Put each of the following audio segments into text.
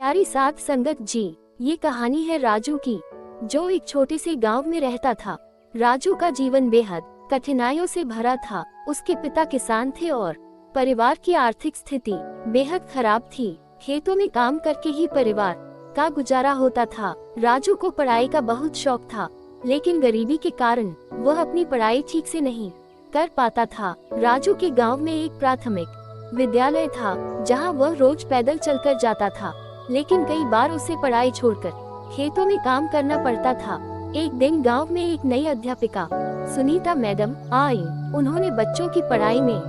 प्यारी साथ संगत जी, ये कहानी है राजू की, जो एक छोटे से गांव में रहता था। राजू का जीवन बेहद कठिनाइयों से भरा था। उसके पिता किसान थे और परिवार की आर्थिक स्थिति बेहद खराब थी। खेतों में काम करके ही परिवार का गुजारा होता था। राजू को पढ़ाई का बहुत शौक था, लेकिन गरीबी के कारण वह अपनी पढ़ाई ठीक से नहीं कर पाता था। राजू के गांव में एक प्राथमिक विद्यालय था, जहां वह रोज पैदल चलकर जाता था, लेकिन कई बार उसे पढ़ाई छोड़कर खेतों में काम करना पड़ता था। एक दिन गांव में एक नई अध्यापिका सुनीता मैडम आई। उन्होंने बच्चों की पढ़ाई में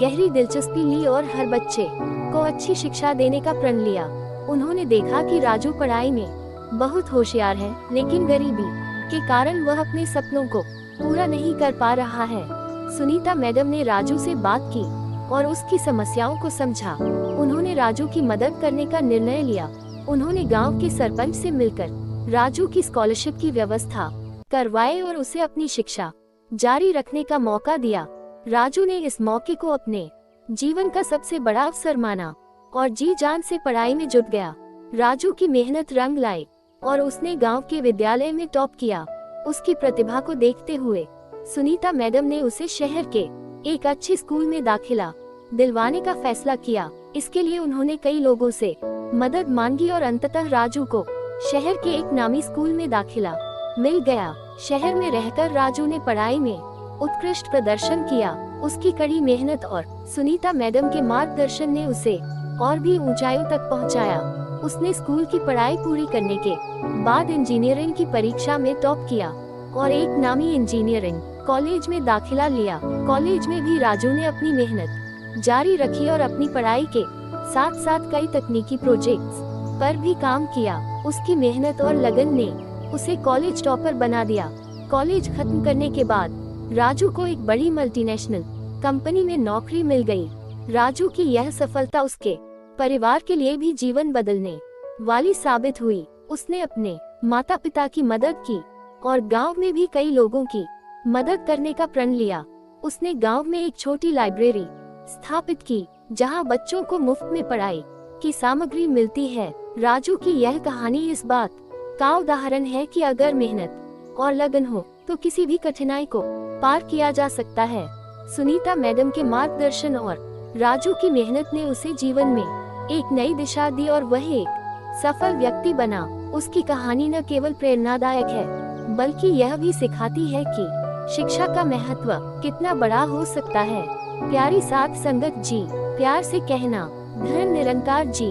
गहरी दिलचस्पी ली और हर बच्चे को अच्छी शिक्षा देने का प्रण लिया। उन्होंने देखा कि राजू पढ़ाई में बहुत होशियार है, लेकिन गरीबी के कारण वह अपने सपनों को पूरा नहीं कर पा रहा है। सुनीता मैडम ने राजू से बात की और उसकी समस्याओं को समझा। उन्होंने राजू की मदद करने का निर्णय लिया। उन्होंने गांव के सरपंच से मिलकर राजू की स्कॉलरशिप की व्यवस्था करवाई और उसे अपनी शिक्षा जारी रखने का मौका दिया। राजू ने इस मौके को अपने जीवन का सबसे बड़ा अवसर माना और जी जान से पढ़ाई में जुट गया। राजू की मेहनत रंग लाई और उसने गांव के विद्यालय में टॉप किया। उसकी प्रतिभा को देखते हुए सुनीता मैडम ने उसे शहर के एक अच्छे स्कूल में दाखिला दिलवाने का फैसला किया। इसके लिए उन्होंने कई लोगों से मदद मांगी और अंततः राजू को शहर के एक नामी स्कूल में दाखिला मिल गया। शहर में रहकर राजू ने पढ़ाई में उत्कृष्ट प्रदर्शन किया। उसकी कड़ी मेहनत और सुनीता मैडम के मार्गदर्शन ने उसे और भी ऊंचाइयों तक पहुंचाया। उसने स्कूल की पढ़ाई पूरी करने के बाद इंजीनियरिंग की परीक्षा में टॉप किया और एक नामी इंजीनियरिंग कॉलेज में दाखिला लिया। कॉलेज में भी राजू ने अपनी मेहनत जारी रखी और अपनी पढ़ाई के साथ साथ कई तकनीकी प्रोजेक्ट्स पर भी काम किया। उसकी मेहनत और लगन ने उसे कॉलेज टॉपर बना दिया। कॉलेज खत्म करने के बाद राजू को एक बड़ी मल्टीनेशनल कंपनी में नौकरी मिल गई। राजू की यह सफलता उसके परिवार के लिए भी जीवन बदलने वाली साबित हुई। उसने अपने माता पिता की मदद की और गांव में भी कई लोगों की मदद करने का प्रण लिया। उसने गांव में एक छोटी लाइब्रेरी स्थापित की, जहां बच्चों को मुफ्त में पढ़ाई की सामग्री मिलती है। राजू की यह कहानी इस बात का उदाहरण है कि अगर मेहनत और लगन हो तो किसी भी कठिनाई को पार किया जा सकता है। सुनीता मैडम के मार्गदर्शन और राजू की मेहनत ने उसे जीवन में एक नई दिशा दी और वह एक सफल व्यक्ति बना। उसकी कहानी न केवल प्रेरणादायक है, बल्कि यह भी सिखाती है कि शिक्षा का महत्व कितना बड़ा हो सकता है। प्यारी साथ संगत जी, प्यार से कहना, धन निरंकार जी।